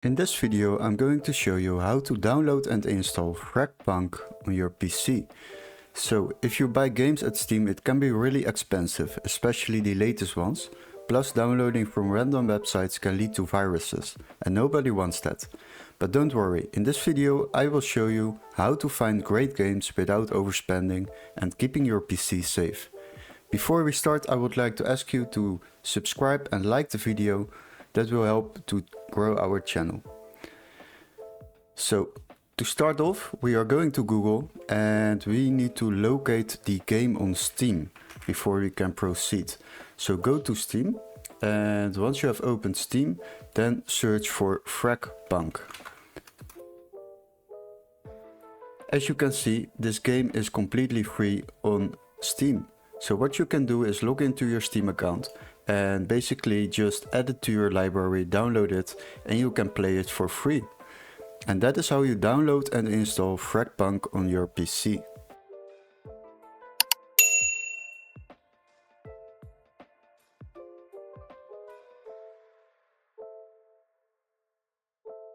In this video I'm going to show you how to download and install FragPunk on your PC. So if you buy games at Steam it can be really expensive, especially the latest ones. Plus downloading from random websites can lead to viruses and nobody wants that. But don't worry, in this video I will show you how to find great games without overspending and keeping your PC safe. Before we start I would like to ask you to subscribe and like the video. That will help to grow our channel. So to start off we are going to Google and we need to locate the game on Steam before we can proceed. So go to Steam and once you have opened Steam then search for FragPunk. As you can see, this game is completely free on Steam. So what you can do is log into your Steam account and basically just add it to your library, download it, and you can play it for free. And that is how you download and install FragPunk on your PC.